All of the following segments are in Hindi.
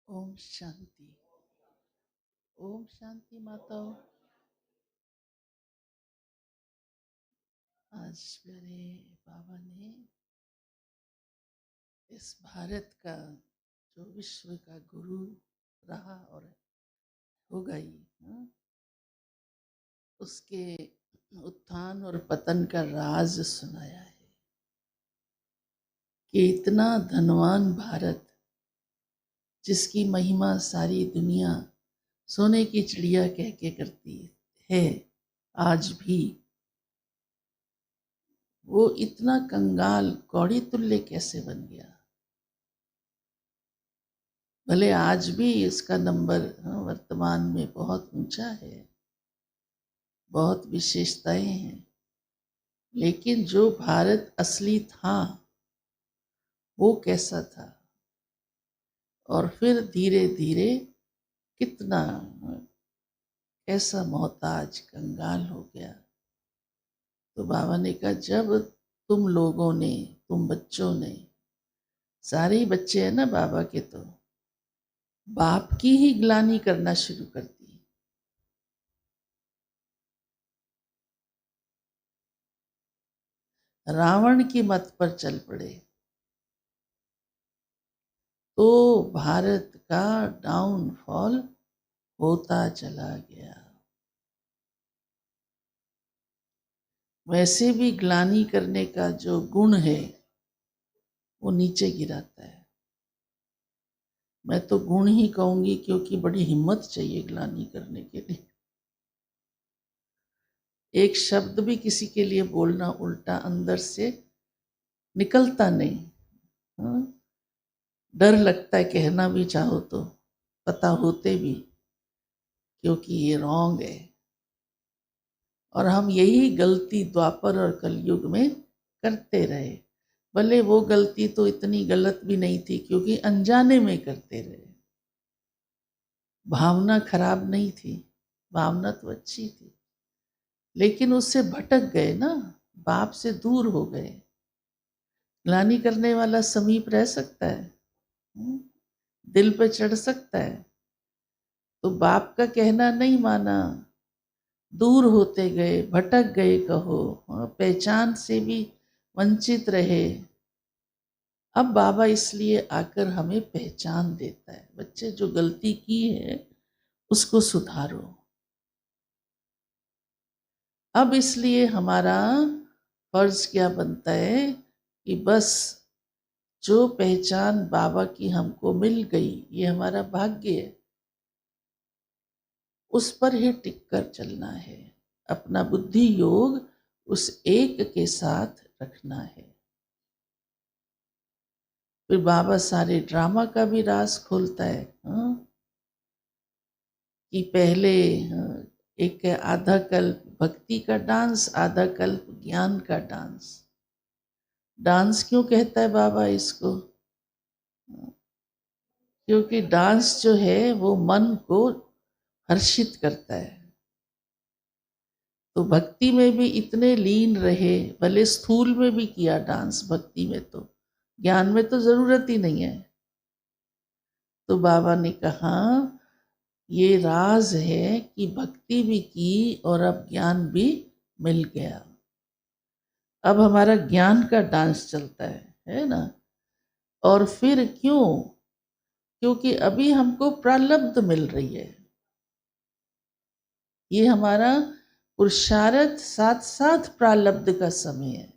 ओम शांति। ओम शांति माताओं। आज मेरे बाबा ने इस भारत का जो विश्व का गुरु रहा और होगा ही, हाँ, उसके उत्थान और पतन का राज सुनाया है कि इतना धनवान भारत, जिसकी महिमा सारी दुनिया सोने की चिड़िया कह के करती है, आज भी वो इतना कंगाल कौड़ी तुल्य कैसे बन गया। भले आज भी इसका नंबर वर्तमान में बहुत ऊंचा है, बहुत विशेषताएं हैं, लेकिन जो भारत असली था वो कैसा था, और फिर धीरे धीरे कितना कैसा मोहताज कंगाल हो गया। तो बाबा ने कहा, जब तुम लोगों ने, तुम बच्चों ने, सारे ही बच्चे हैं ना बाबा के, तो बाप की ही ग्लानि करना शुरू कर दी, रावण की मत पर चल पड़े, तो भारत का डाउनफॉल होता चला गया। वैसे भी ग्लानि करने का जो गुण है वो नीचे गिराता है। मैं तो गुण ही कहूंगी, क्योंकि बड़ी हिम्मत चाहिए ग्लानि करने के लिए। एक शब्द भी किसी के लिए बोलना उल्टा अंदर से निकलता नहीं। हाँ? डर लगता है कहना भी चाहो तो, पता होते भी, क्योंकि ये रॉन्ग है। और हम यही गलती द्वापर और कलयुग में करते रहे। भले वो गलती तो इतनी गलत भी नहीं थी, क्योंकि अनजाने में करते रहे। भावना खराब नहीं थी, भावना तो अच्छी थी, लेकिन उससे भटक गए ना, बाप से दूर हो गए। ग्लानि करने वाला समीप रह सकता है, हम्म? दिल पे चढ़ सकता है, तो बाप का कहना नहीं माना, दूर होते गए, भटक गए कहो, पहचान से भी वंचित रहे। अब बाबा इसलिए आकर हमें पहचान देता है, बच्चे जो गलती की है उसको सुधारो। अब इसलिए हमारा फर्ज क्या बनता है कि बस जो पहचान बाबा की हमको मिल गई, ये हमारा भाग्य है, उस पर ही टिक कर चलना है। अपना बुद्धि योग उस एक के साथ रखना है। फिर बाबा सारे ड्रामा का भी राज खोलता है, हाँ? कि पहले, हाँ, एक आधा कल्प भक्ति का डांस, आधा कल्प ज्ञान का डांस। डांस क्यों कहता है बाबा इसको? क्योंकि डांस जो है वो मन को हर्षित करता है। तो भक्ति में भी इतने लीन रहे, भले स्थूल में भी किया डांस भक्ति में, तो ज्ञान में तो जरूरत ही नहीं है। तो बाबा ने कहा, ये राज है कि भक्ति भी की और अब ज्ञान भी मिल गया। अब हमारा ज्ञान का डांस चलता है ना। और फिर क्यों? क्योंकि अभी हमको प्रारब्ध मिल रही है। ये हमारा पुरुषार्थ साथ साथ प्रारब्ध का समय है।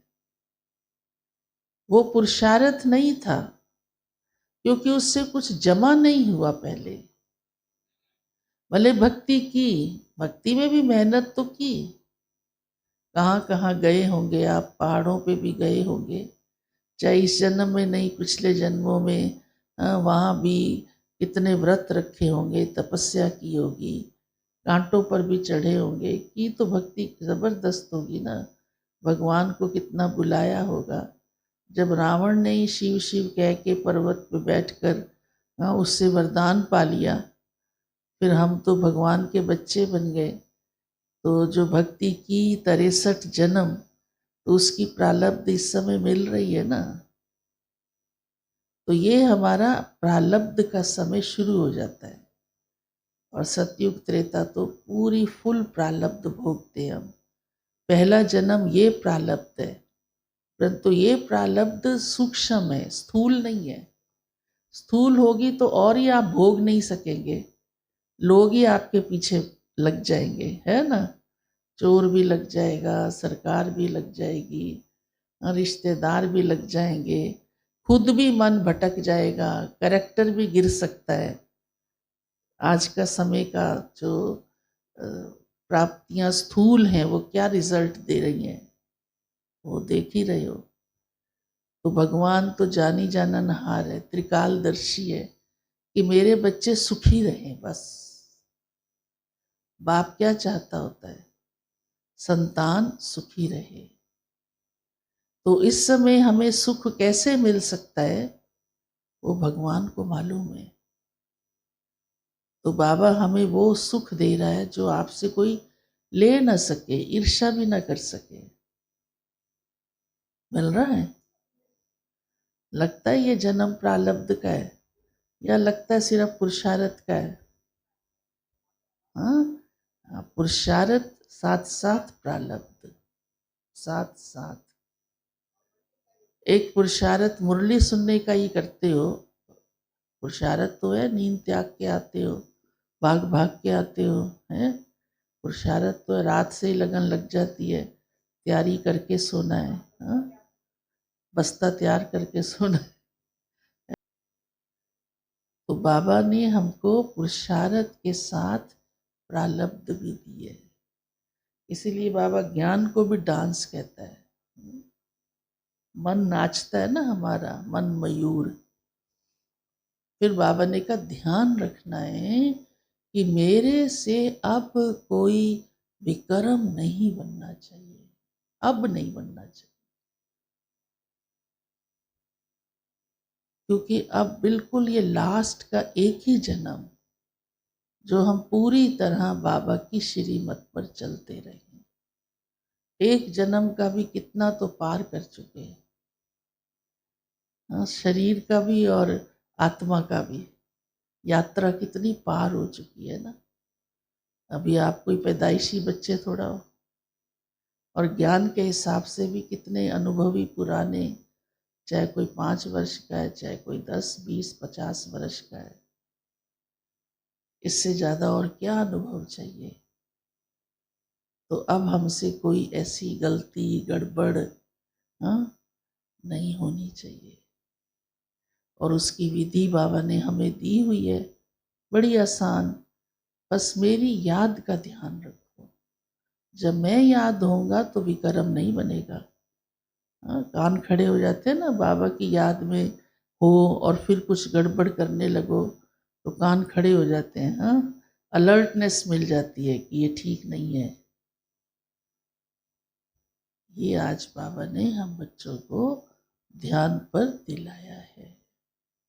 वो पुरुषार्थ नहीं था, क्योंकि उससे कुछ जमा नहीं हुआ पहले। भले भक्ति की, भक्ति में भी मेहनत तो की। कहाँ कहाँ गए होंगे आप, पहाड़ों पे भी गए होंगे, चाहे इस जन्म में नहीं, पिछले जन्मों में। वहाँ भी कितने व्रत रखे होंगे, तपस्या की होगी, कांटों पर भी चढ़े होंगे, की तो भक्ति जबरदस्त होगी ना। भगवान को कितना बुलाया होगा। जब रावण ने ही शिव शिव कह के पर्वत पे बैठकर उससे वरदान पा लिया, फिर हम तो भगवान के बच्चे बन गए। तो जो भक्ति की 63 जन्म, तो उसकी प्रारब्ध इस समय मिल रही है ना। तो ये हमारा प्रारब्ध का समय शुरू हो जाता है। और सतयुग त्रेता तो पूरी फुल प्रारब्ध भोगते हैं हम। पहला जन्म ये प्रारब्ध है, परंतु ये प्रारब्ध सूक्ष्म है, स्थूल नहीं है। स्थूल होगी तो और ही आप भोग नहीं सकेंगे, लोग ही आपके पीछे लग जाएंगे, है ना। चोर भी लग जाएगा, सरकार भी लग जाएगी, रिश्तेदार भी लग जाएंगे, खुद भी मन भटक जाएगा, करेक्टर भी गिर सकता है। आज का समय का जो प्राप्तियां स्थूल हैं वो क्या रिजल्ट दे रही हैं, वो देख ही रहे हो। तो भगवान तो जानी जाननहार है, त्रिकालदर्शी है कि मेरे बच्चे सुखी रहें बस। बाप क्या चाहता होता है, संतान सुखी रहे। तो इस समय हमें सुख कैसे मिल सकता है वो भगवान को मालूम है। तो बाबा हमें वो सुख दे रहा है जो आपसे कोई ले ना सके, ईर्ष्या भी ना कर सके। मिल रहा है। लगता है ये जन्म प्रारब्ध का है या लगता है सिर्फ पुरुषार्थ का है? हाँ, पुरुषार्थ साथ साथ प्रारब्ध, साथ साथ। एक पुरुषार्थ मुरली सुनने का ही करते हो, पुरुषार्थ तो है नींद त्याग के आते हो, भाग भाग के आते हो, हैं। पुरुषार्थ तो रात से ही लगन लग जाती है, तैयारी करके सोना है, हाँ, बस्ता तैयार करके सोना है। तो बाबा ने हमको पुरुषार्थ के साथ प्रारब्ध भी दिए, इसीलिए बाबा ज्ञान को भी डांस कहता है। मन नाचता है ना हमारा, मन मयूर। फिर बाबा ने कहा ध्यान रखना है कि मेरे से अब कोई विक्रम नहीं बनना चाहिए, अब नहीं बनना चाहिए, क्योंकि अब बिल्कुल ये लास्ट का एक ही जन्म जो हम पूरी तरह बाबा की श्रीमत पर चलते रहे। एक जन्म का भी कितना तो पार कर चुके हैं, हाँ, शरीर का भी और आत्मा का भी यात्रा कितनी पार हो चुकी है ना। अभी आप कोई पैदाइशी बच्चे थोड़ा हो, और ज्ञान के हिसाब से भी कितने अनुभवी पुराने, चाहे कोई 5 वर्ष का है, चाहे कोई 10, 20, 50 वर्ष का है। इससे ज़्यादा और क्या अनुभव चाहिए। तो अब हमसे कोई ऐसी गलती गड़बड़, हाँ, नहीं होनी चाहिए। और उसकी विधि बाबा ने हमें दी हुई है, बड़ी आसान। बस मेरी याद का ध्यान रखो, जब मैं याद होऊंगा तो विक्रम नहीं बनेगा। हाँ, कान खड़े हो जाते हैं ना बाबा की याद में हो, और फिर कुछ गड़बड़ करने लगो तो कान खड़े हो जाते हैं, हाँ, अलर्टनेस मिल जाती है कि ये ठीक नहीं है। ये आज बाबा ने हम बच्चों को ध्यान पर दिलाया है।